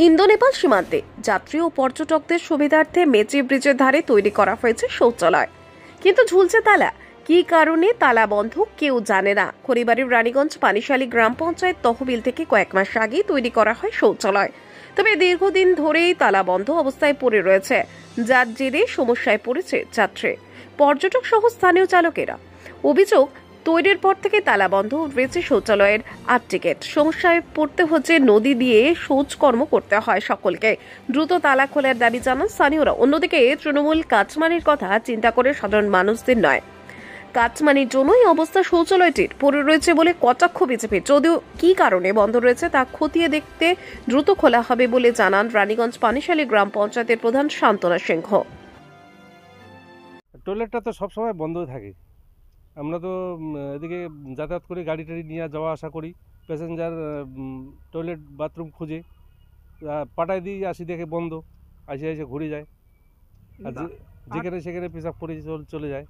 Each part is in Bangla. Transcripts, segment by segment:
ইন্দো নেপাল সীমান্তে যাত্রী ও পর্যটকদের সুবিধার্থে মেচি ব্রিজের ধারে তৈরি করা হয়েছে শৌচালয়, কিন্তু ঝুলছে তালা। কি কারণে তালা বন্ধ কেউ জানে না। খড়িবাড়ির রানীগঞ্জ পানিশালী গ্রাম পঞ্চায়েত তহবিল থেকে কয়েক মাস আগেই তৈরি করা হয় শৌচালয়, তবে দীর্ঘদিন ধরেই তালা বন্ধ অবস্থায় পড়ে রয়েছে, যার জেরে সমস্যায় পড়েছে যাত্রী, পর্যটক সহ স্থানীয় চালকেরা। অভিযোগ, তৈরির পর থেকে তালা বন্ধ রয়েছে শৌচালয়ের টিকিট। সমস্যায় পড়তে হচ্ছে, নদী দিয়ে শৌচকর্ম করতে হয় সকলকে। দ্রুত তালা খোলার দাবি জানান স্থানীয়রা। অন্যদিকে তৃণমূল কাচমানির কথা চিন্তা করে সাধারণ মানুষদের নয়, কাচমানির জন্যই অবস্থা শৌচালয়টির পড়ে রয়েছে বলে কটাক্ষ বিজেপি। যদিও কি কারণে বন্ধ রয়েছে তা খতিয়ে দেখতে দ্রুত খোলা হবে বলে জানান রানীগঞ্জ পানিশালী গ্রাম পঞ্চায়েতের প্রধান শান্তনা সিংহ। টয়লেটটা তো সবসময় বন্ধ থাকে। আমরা তো এদিকে যাতায়াত করি, গাড়ি টাড়ি নিয়ে যাওয়া আসা করি, প্যাসেঞ্জার টয়লেট বাথরুম খুঁজে পাঠায় দিই, আসি দেখে বন্ধ, আসে ঘুরে যায়, আর যেখানে সেখানে পেশাব করে চলে যায়।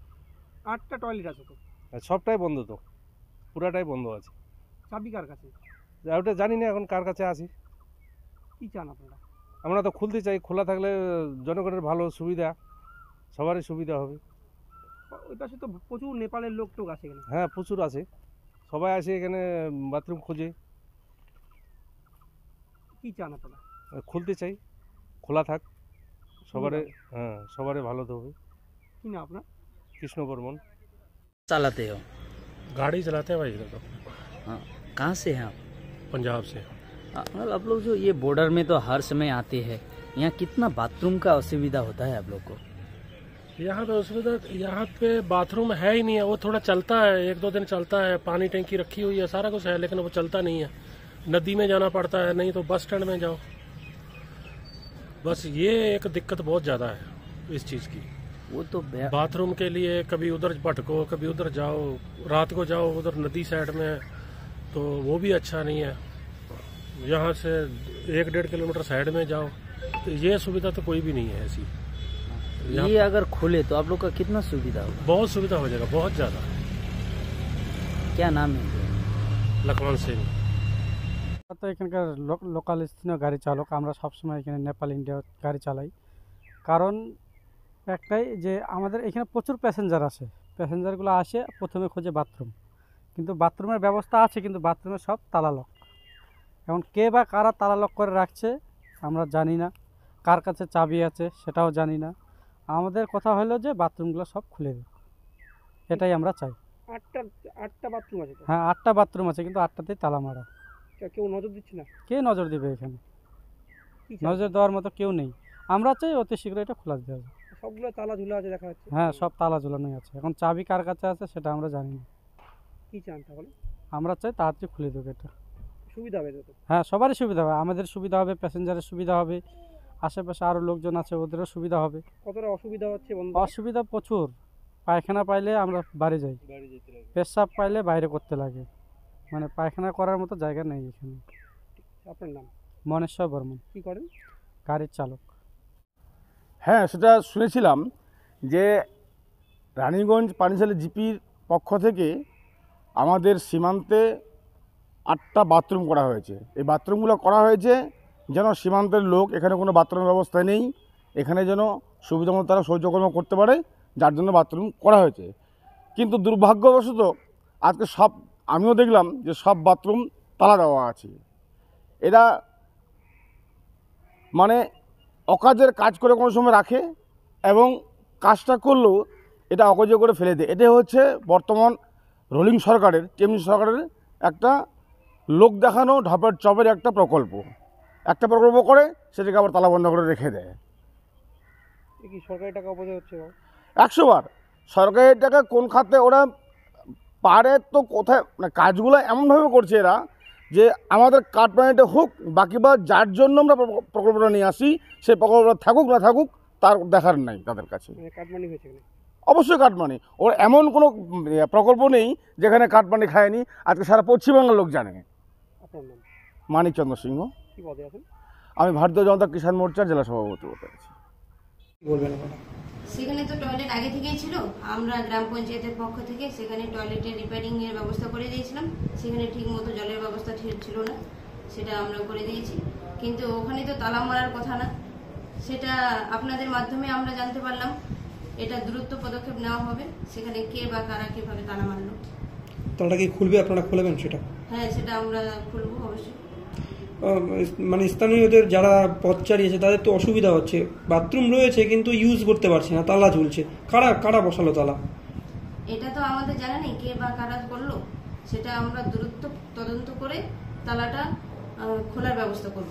8টা টয়লেট আছে তো? সবটাই বন্ধ, তো পুরাটাই বন্ধ আছে। চাবি কার কাছে? ওটা জানি না এখন কার কাছে আছে। কি চান আপনারা? আমরা তো খুলতে চাই, খোলা থাকলে জনগণের ভালো সুবিধা, সবারই সুবিধা হবে। ওই পাশে তো প্রচুর নেপালের লোক টোক আছে এখানে। হ্যাঁ, প্রচুর আছে, সবাই আসে এখানে বাথরুম খুঁজে। কি চান আপনারা? খুলতে চাই, খোলা থাক, সবারে, হ্যাঁ সবারে ভালো তো হবে। কি না আপনার? कृष्ण बर्मन। चलाते हो? गाड़ी चलाते हैं भाई इधर तो। हाँ, कहाँ से हैं आप? पंजाब से। आप लोग जो ये बॉर्डर में तो हर समय आते हैं, यहाँ कितना बाथरूम का असुविधा होता है आप लोग को? यहाँ पे असुविधा, यहाँ पे बाथरूम है ही नहीं है। वो थोड़ा चलता है, 1-2 दिन चलता है, पानी टंकी रखी हुई है, सारा कुछ है, लेकिन वो चलता नहीं है। नदी में जाना पड़ता है, नहीं तो बस स्टैंड में जाओ। बस ये एक दिक्कत बहुत ज़्यादा है इस चीज़ की। वो तो बाथरूम के लिए कभी उधर भटको, कभी उधर जाओ, रात को जाओ उधर नदी साइड में, तो वो भी अच्छा नहीं है। यहाँ से 1-1.5 किलोमीटर साइड में जाओ, तो ये सुविधा तो कोई भी नहीं है ऐसी। ये अगर खुले तो आप लोग का कितना सुविधा होगा? बहुत सुविधा हो जाएगा, बहुत ज़्यादा। क्या नाम है? लखमान सिंह। তো এখানকার লোকাল স্থানীয় গাড়ি চালক, আমরা সবসময় এখানে নেপাল ইন্ডিয়া গাড়ি চালাই। কারণ একটাই যে আমাদের এখানে প্রচুর প্যাসেঞ্জার আসে, প্যাসেঞ্জারগুলো আসে প্রথমে খোঁজে বাথরুম, কিন্তু বাথরুমের ব্যবস্থা আছে, কিন্তু বাথরুমে সব তালা লক। এখন কে বা কারা তালা লক করে রাখছে আমরা জানি না, কার কাছে চাবি আছে সেটাও জানি না। আমাদের কথা হলো যে বাথরুমগুলো সব খুলে দেয়, এটাই আমরা চাই। 8টা বাথরুম আছে? হ্যাঁ, 8টা বাথরুম আছে, কিন্তু 8টাতেই তালা মারা। কেউ নজর দিচ্ছে না? কে নজর দেবে? এখানে নজর দেওয়ার মতো কেউ নেই। আমরা চাই অতি শীঘ্র এটা খোলা দিতে হবে। সবগুলো তালা ঝুলা আছে দেখা যাচ্ছে। হ্যাঁ, সব তালা ঝুলানোই আছে। এখন চাবি কার কাছে আছে সেটা আমরা জানি না। কি চান তাহলে? আমরা চাই তাড়াতাড়ি খুলে দেবে, এটা সুবিধা হবে তো। হ্যাঁ, সবারই সুবিধা হবে, আমাদের সুবিধা হবে, প্যাসেঞ্জারের সুবিধা হবে, আশেপাশে আরও লোকজন আছে ওদেরও সুবিধা হবে। কতটা অসুবিধা হচ্ছে? অসুবিধা প্রচুর। পায়খানা পাইলে আমরা বাড়ি যাই, পেশাব পাইলে বাইরে করতে লাগে, মানে পায়খানা করার মতো জায়গা নেই এখানে। আপনার নাম? মনেশ্বর বর্মন। কি করেন? গাড়ির চালক। হ্যাঁ, সেটা শুনেছিলাম যে রানীগঞ্জ পানিশালী জিপির পক্ষ থেকে আমাদের সীমান্তে 8টা বাথরুম করা হয়েছে। এই বাথরুমগুলো করা হয়েছে যেন সীমান্তের লোক, এখানে কোনো বাথরুমের ব্যবস্থা নেই, এখানে যেন সুবিধা মতো তারা শৌচকর্ম করতে পারে, যার জন্য বাথরুম করা হয়েছে। কিন্তু দুর্ভাগ্যবশত আজকে আমিও দেখলাম যে সব বাথরুম তালা দেওয়া আছে। এরা মানে অকাজের কাজ করে কোনো সময় রাখে, এবং কাজটা করলেও এটা অকাজে করে ফেলে দেয়। এটাই হচ্ছে বর্তমান রোলিং সরকারের, টিএমসি সরকারের একটা লোক দেখানো ঢপের চপের একটা প্রকল্প করে সেটাকে আবার তালাবন্ধ করে রেখে দেয়। কি সরকারি টাকা অপচয় হচ্ছে? 100 বার সরকারি টাকা কোন খাতে ওরা পারে তো কোথায়, মানে কাজগুলো এমনভাবে করছে এরা যে আমাদের কাটমানিটা হোক, বাকি বা যার জন্য আমরা প্রকল্পটা নিয়ে আসি সেই প্রকল্পটা থাকুক না থাকুক তার দেখার নাই তাদের কাছে। কাটমানি হয়েছে? অবশ্যই কাটমানি। ওর এমন কোনো প্রকল্প নেই যেখানে কাটমানি খায়নি, আজকে সারা পশ্চিমবঙ্গের লোক জানে। আপনার নাম? মানিকচন্দ্র সিংহ। কি পদে আছেন? আমি ভারতীয় জনতা কিষাণ মোর্চার জেলা সভাপতি হতে আছি। বলবেন? সেখানে তো টয়লেট আগে থেকেই ছিল, আমরা গ্রাম পঞ্চায়েতের পক্ষ থেকে সেখানে টয়লেটের রিপেয়ারিং এর ব্যবস্থা করে দিয়েছিলাম। সেখানে ঠিক মতো জলের ব্যবস্থা ছিল না, সেটা আমরা করে দিয়েছি, কিন্তু ওখানে তো তালা মারার কথা না, সেটা আপনাদের মাধ্যমে আমরা জানতে পারলাম। এটা দ্রুত পদক্ষেপ নেওয়া হবে, সেখানে কে বা কারা কিভাবে তালা মারলো। তালাটা কি খুলবে, আপনারা খুলবেন সেটা? হ্যাঁ, সেটা আমরা খুলবো অবশ্যই। মানে স্থানীয়দের যারা পথচারী আছে তাদের তো অসুবিধা হচ্ছে, বাথরুম রয়েছে কিন্তু ইউজ করতে পারছে না, তালা ঝুলছে, কারা কারা বসালো তালা? এটা তো আমাদের জানা নেই কে বা কারা করলো, সেটা আমরা দ্রুত তদন্ত করে তালাটা খোলার ব্যবস্থা করব।